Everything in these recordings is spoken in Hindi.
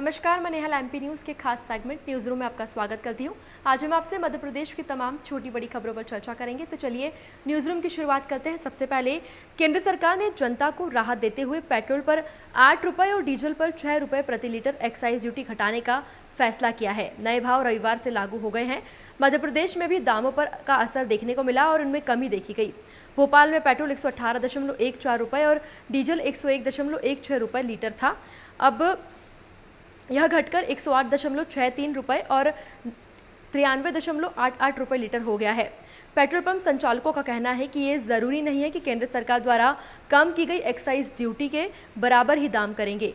नमस्कार, मैं नेहा एमपी न्यूज़ के खास सेगमेंट न्यूज़ रूम में आपका स्वागत करती हूं। आज हम आपसे मध्य प्रदेश की तमाम छोटी बड़ी खबरों पर चर्चा करेंगे। तो चलिए न्यूज़ रूम की शुरुआत करते हैं। सबसे पहले केंद्र सरकार ने जनता को राहत देते हुए पेट्रोल पर 8 रुपये और डीजल पर 6 रुपये प्रति लीटर एक्साइज ड्यूटी घटाने का फैसला किया है। नए भाव रविवार से लागू हो गए हैं। मध्य प्रदेश में भी दामों पर का असर देखने को मिला और उनमें कमी देखी गई। भोपाल में पेट्रोल 118.14 रुपये और डीजल 101.16 रुपये लीटर था। अब यह घटकर 108.63 रुपये और 93.88 रुपये लीटर हो गया है। पेट्रोल पंप संचालकों का कहना है कि ये ज़रूरी नहीं है कि केंद्र सरकार द्वारा कम की गई एक्साइज ड्यूटी के बराबर ही दाम करेंगे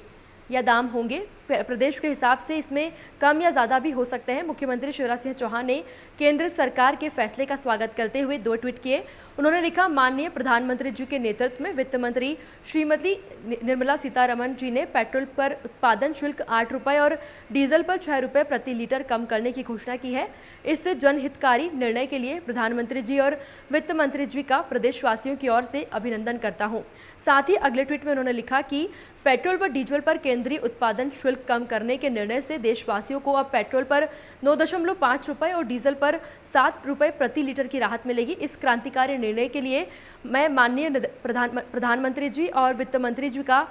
या दाम होंगे। प्रदेश के हिसाब से इसमें कम या ज़्यादा भी हो सकते हैं। मुख्यमंत्री शिवराज सिंह चौहान ने केंद्र सरकार के फैसले का स्वागत करते हुए 2 ट्वीट किए। उन्होंने लिखा, माननीय प्रधानमंत्री जी के नेतृत्व में वित्त मंत्री श्रीमती निर्मला सीतारमण जी ने पेट्रोल पर उत्पादन शुल्क 8 रुपये और डीजल पर 6 रुपये प्रति लीटर कम करने की घोषणा की है। इस जनहितकारी निर्णय के लिए प्रधानमंत्री जी और वित्त मंत्री जी का प्रदेशवासियों की ओर से अभिनंदन करता हूँ। साथ ही अगले ट्वीट में उन्होंने लिखा कि पेट्रोल व डीजल पर केंद्रीय उत्पादन शुल्क कम करने के निर्णय से देशवासियों को अब पेट्रोल पर 9.5 रुपये और डीजल पर 7 रुपये प्रति लीटर की राहत मिलेगी। इस क्रांतिकारी निर्णय के लिए मैं माननीय प्रधानमंत्री जी और वित्त मंत्री जी का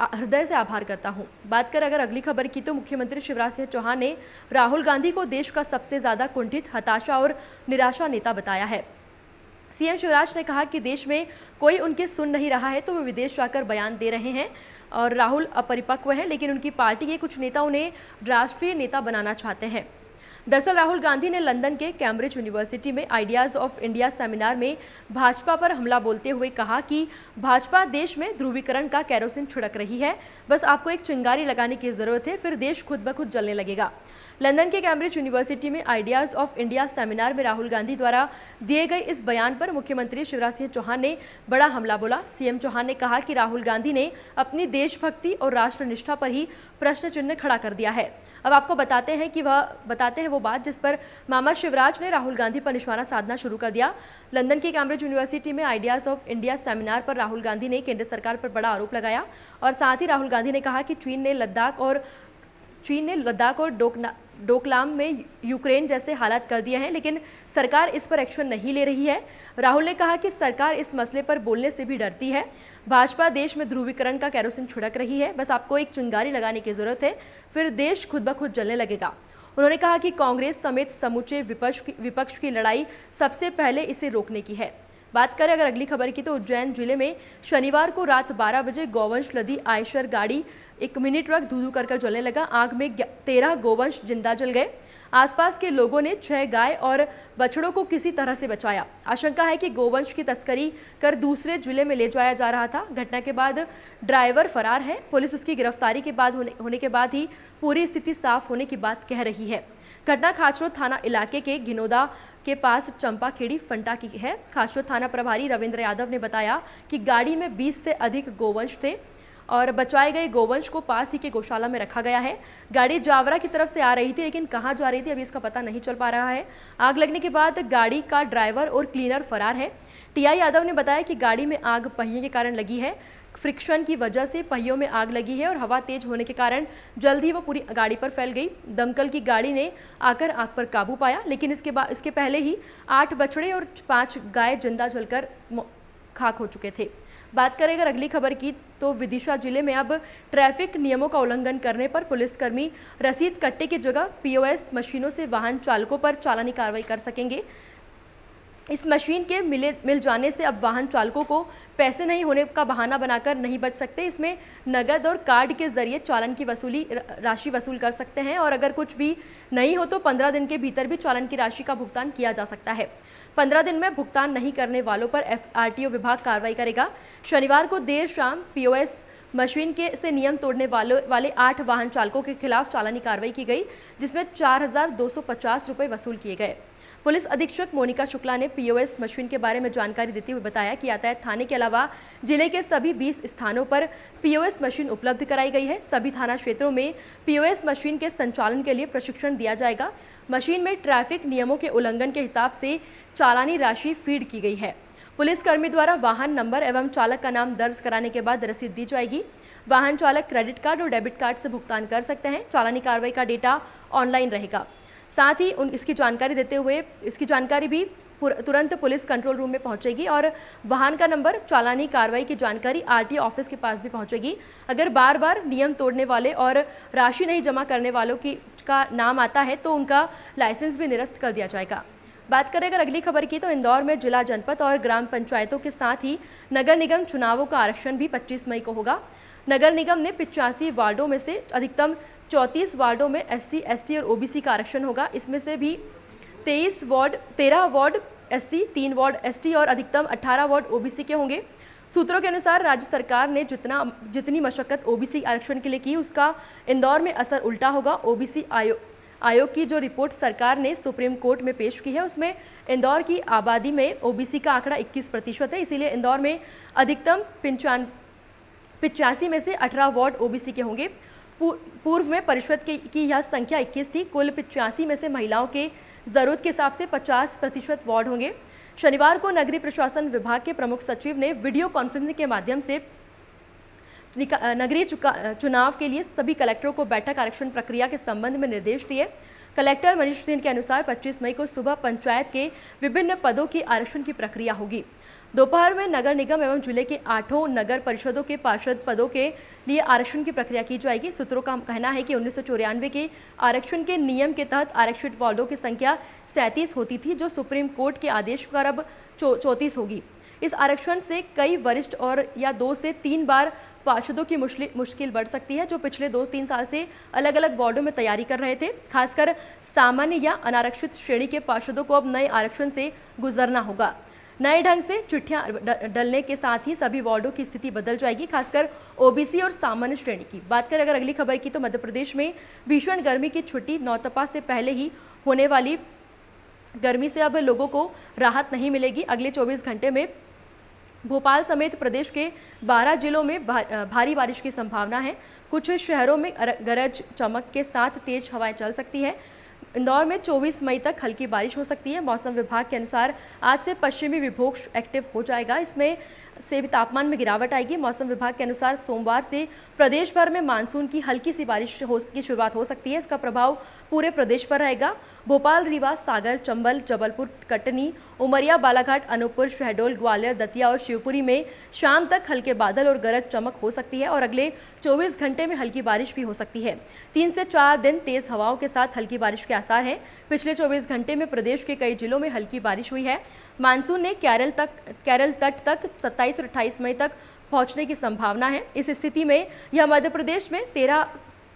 हृदय से आभार करता हूं। बात करें अगर अगली खबर की, तो मुख्यमंत्री शिवराज सिंह चौहान ने राहुल गांधी को देश का सबसे ज्यादा कुंठित, हताशा और निराशा नेता बताया है। सीएम शिवराज ने कहा कि देश में कोई उनके सुन नहीं रहा है तो वे विदेश जाकर बयान दे रहे हैं और राहुल अपरिपक्व हैं, लेकिन उनकी पार्टी के कुछ नेता उन्हें राष्ट्रीय नेता बनाना चाहते हैं। दरअसल राहुल गांधी ने लंदन के कैम्ब्रिज यूनिवर्सिटी में आइडियाज ऑफ इंडिया सेमिनार में भाजपा पर हमला बोलते हुए कहा कि भाजपा देश में ध्रुवीकरण का केरोसिन छिड़क रही है, बस आपको एक चिंगारी लगाने की जरूरत है, फिर देश खुद ब खुद जलने लगेगा। लंदन के कैम्ब्रिज यूनिवर्सिटी में आइडियाज ऑफ इंडिया सेमिनार में राहुल गांधी द्वारा दिए गए इस बयान पर मुख्यमंत्री शिवराज सिंह चौहान ने बड़ा हमला बोला। सीएम चौहान ने कहा कि राहुल गांधी ने अपनी देशभक्ति और राष्ट्रनिष्ठा पर ही प्रश्न चिन्ह खड़ा कर दिया है। अब आपको बताते हैं वो बात जिस पर मामा शिवराज ने राहुल गांधी पर निशाना साधना शुरू कर दिया। लंदन की कैम्ब्रिज यूनिवर्सिटी में आइडियाज ऑफ इंडिया सेमिनार पर राहुल गांधी ने केंद्र सरकार पर बड़ा आरोप लगाया और साथ ही राहुल गांधी ने कहा कि चीन ने लद्दाख और डोकलाम में यूक्रेन जैसे हालात कर दिए हैं, लेकिन सरकार इस पर एक्शन नहीं ले रही है। राहुल ने कहा कि सरकार इस मसले पर बोलने से भी डरती है। भाजपा देश में ध्रुवीकरण का केरोसिन छिड़क रही है, बस आपको एक चिंगारी लगाने की जरूरत है, फिर देश खुद ब खुद जलने लगेगा। उन्होंने कहा कि कांग्रेस समेत समूचे विपक्ष की लड़ाई सबसे पहले इसे रोकने की है। बात करें अगर अगली खबर की, तो उज्जैन जिले में शनिवार को रात 12 बजे गोवंश लदी आयशर गाड़ी एक मिनी ट्रक धू कर जलने लगा। आग में 13 गोवंश जिंदा जल गए। आसपास के लोगों ने 6 गाय और बछड़ों को किसी तरह से बचाया। आशंका है कि गोवंश की तस्करी कर दूसरे जिले में ले जाया जा रहा था। घटना के बाद ड्राइवर फरार है। पुलिस उसकी गिरफ्तारी के बाद होने के बाद ही पूरी स्थिति साफ होने की बात कह रही है। घटना खासरोद थाना इलाके के घिनोदा के पास चंपाखेड़ी फंटा की है। खासरोद थाना प्रभारी रविंद्र यादव ने बताया कि गाड़ी में 20 से अधिक गोवंश थे और बचाए गए गोवंश को पास ही के गौशाला में रखा गया है। गाड़ी जावरा की तरफ से आ रही थी, लेकिन कहां जा रही थी अभी इसका पता नहीं चल पा रहा है। आग लगने के बाद गाड़ी का ड्राइवर और क्लीनर फरार है। टीआई यादव ने बताया कि गाड़ी में आग पहिए के कारण लगी है। फ्रिक्शन की वजह से पहियों में आग लगी है और हवा तेज होने के कारण जल्द ही वो पूरी गाड़ी पर फैल गई। दमकल की गाड़ी ने आकर आग पर काबू पाया, लेकिन इसके पहले ही 8 बछड़े और 5 गाय जिंदा जलकर खाक हो चुके थे। बात करें अगर अगली खबर की, तो विदिशा जिले में अब ट्रैफिक नियमों का उल्लंघन करने पर पुलिसकर्मी रसीद कट्टे की जगह पीओएस मशीनों से वाहन चालकों पर चालानी कार्रवाई कर सकेंगे। इस मशीन के मिल जाने से अब वाहन चालकों को पैसे नहीं होने का बहाना बनाकर नहीं बच सकते। इसमें नगद और कार्ड के जरिए चालान की राशि वसूल कर सकते हैं और अगर कुछ भी नहीं हो तो 15 दिन के भीतर भी चालान की राशि का भुगतान किया जा सकता है। 15 दिन में भुगतान नहीं करने वालों पर आरटीओ विभाग कार्रवाई करेगा। शनिवार को देर शाम पीओएस मशीन से नियम तोड़ने वाले 8 वाहन चालकों के खिलाफ चालानी कार्रवाई की गई, जिसमें 4,250 रुपये वसूल किए गए। पुलिस अधीक्षक मोनिका शुक्ला ने पीओएस मशीन के बारे में जानकारी देते हुए बताया कि यातायात थाने के अलावा जिले के सभी 20 स्थानों पर पीओएस मशीन उपलब्ध कराई गई है। सभी थाना क्षेत्रों में पीओएस मशीन के संचालन के लिए प्रशिक्षण दिया जाएगा। मशीन में ट्रैफिक नियमों के उल्लंघन के हिसाब से चालानी राशि फीड की गई है। पुलिसकर्मी द्वारा वाहन नंबर एवं चालक का नाम दर्ज कराने के बाद रसीद दी जाएगी। वाहन चालक क्रेडिट कार्ड और डेबिट कार्ड से भुगतान कर सकते हैं। चालानी कार्रवाई का डेटा ऑनलाइन रहेगा। साथ ही इसकी जानकारी देते हुए इसकी जानकारी भी तुरंत पुलिस कंट्रोल रूम में पहुंचेगी और वाहन का नंबर, चालानी कार्रवाई की जानकारी आरटीओ ऑफिस के पास भी पहुंचेगी। अगर बार बार नियम तोड़ने वाले और राशि नहीं जमा करने वालों का नाम आता है तो उनका लाइसेंस भी निरस्त कर दिया जाएगा। बात करें अगर अगली खबर की, तो इंदौर में जिला, जनपद और ग्राम पंचायतों के साथ ही नगर निगम चुनावों का आरक्षण भी 25 मई को होगा। नगर निगम ने 85 वार्डों में से अधिकतम 34 वार्डों में SC, ST और OBC का आरक्षण होगा। इसमें से भी 13 वार्ड SC, 3 वार्ड ST और अधिकतम 18 वार्ड OBC के होंगे। सूत्रों के अनुसार राज्य सरकार ने जितनी मशक्कत OBC आरक्षण के लिए की, उसका इंदौर में असर उल्टा होगा। OBC आयोग की जो रिपोर्ट सरकार ने सुप्रीम कोर्ट में पेश की है, उसमें इंदौर की आबादी में OBC का आंकड़ा 21% है। इसीलिए इंदौर में अधिकतम 85 में से 18 वार्ड OBC के होंगे। पूर्व में परिषद की यह संख्या 21 थी। कुल 85 में से महिलाओं के ज़रूरत के हिसाब से 50% वार्ड होंगे। शनिवार को नगरीय प्रशासन विभाग के प्रमुख सचिव ने वीडियो कॉन्फ्रेंसिंग के माध्यम से नगरीय चुनाव के लिए सभी कलेक्टरों को बैठक आरक्षण प्रक्रिया के संबंध में निर्देश दिए। कलेक्टर मनीष सिंह के अनुसार 25 मई को सुबह पंचायत के विभिन्न पदों की आरक्षण की प्रक्रिया होगी। दोपहर में नगर निगम एवं जिले के 8 नगर परिषदों के पार्षद पदों के लिए आरक्षण की प्रक्रिया की जाएगी। सूत्रों का कहना है कि 1994 के आरक्षण के नियम के तहत आरक्षित वार्डों की संख्या 37 होती थी, जो सुप्रीम कोर्ट के आदेश पर अब 34 होगी। इस आरक्षण से कई वरिष्ठ और या 2 से 3 बार पार्षदों की मुश्किल बढ़ सकती है, जो पिछले 2-3 साल से अलग अलग वार्डों में तैयारी कर रहे थे। खासकर सामान्य या अनारक्षित श्रेणी के पार्षदों को अब नए आरक्षण से गुजरना होगा। नए ढंग से चिट्ठियां डलने के साथ ही सभी वार्डों की स्थिति बदल जाएगी, खासकर OBC और सामान्य श्रेणी की। बात करें अगर अगली खबर की, तो मध्य प्रदेश में भीषण गर्मी की छुट्टी नौतपा से पहले ही होने वाली गर्मी से अब लोगों को राहत नहीं मिलेगी। अगले 24 घंटे में भोपाल समेत प्रदेश के 12 जिलों में भारी बारिश की संभावना है। कुछ शहरों में गरज चमक के साथ तेज हवाएं चल सकती है। इंदौर में 24 मई तक हल्की बारिश हो सकती है। मौसम विभाग के अनुसार आज से पश्चिमी विक्षोभ एक्टिव हो जाएगा, इसमें से भी तापमान में गिरावट आएगी। मौसम विभाग के अनुसार सोमवार से प्रदेश भर में मानसून की हल्की सी बारिश की शुरुआत हो सकती है। इसका प्रभाव पूरे प्रदेश पर रहेगा। भोपाल, रीवा, सागर, चंबल, जबलपुर, कटनी, उमरिया, बालाघाट, अनूपपुर, शहडोल, ग्वालियर, दतिया और शिवपुरी में शाम तक हल्के बादल और गरज चमक हो सकती है और अगले 24 घंटे में हल्की बारिश भी हो सकती है। 3 से 4 दिन तेज हवाओं के साथ हल्की बारिश के आसार हैं। पिछले 24 घंटे में प्रदेश के कई जिलों में हल्की बारिश हुई है। मानसून ने केरल तट तक 27 और 28 मई तक पहुंचने की संभावना है। इस स्थिति में यह मध्य प्रदेश में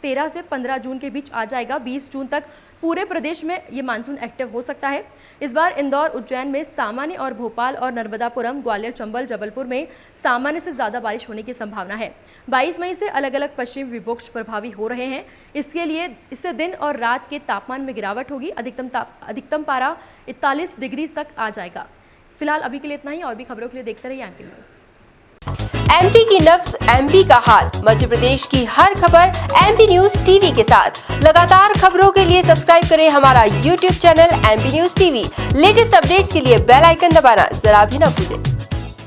13 से 15 जून के बीच आ जाएगा। 20 जून तक पूरे प्रदेश में ये मानसून एक्टिव हो सकता है। इस बार इंदौर, उज्जैन में सामान्य और भोपाल और नर्मदापुरम, ग्वालियर, चंबल, जबलपुर में सामान्य से ज़्यादा बारिश होने की संभावना है। 22 मई से अलग अलग पश्चिमी विक्षोभ प्रभावी हो रहे हैं। इससे दिन और रात के तापमान में गिरावट होगी। अधिकतम पारा 41 डिग्री तक आ जाएगा। फिलहाल अभी के लिए इतना ही। और भी खबरों के लिए देखते रहिए MP न्यूज़। MP की नब्ज, MP का हाल, मध्य प्रदेश की हर खबर MP न्यूज़ TV के साथ। लगातार खबरों के लिए सब्सक्राइब करें हमारा YouTube channel MP news TV। Latest updates के लिए बेल आइकन दबाना जरा भी न भूलें।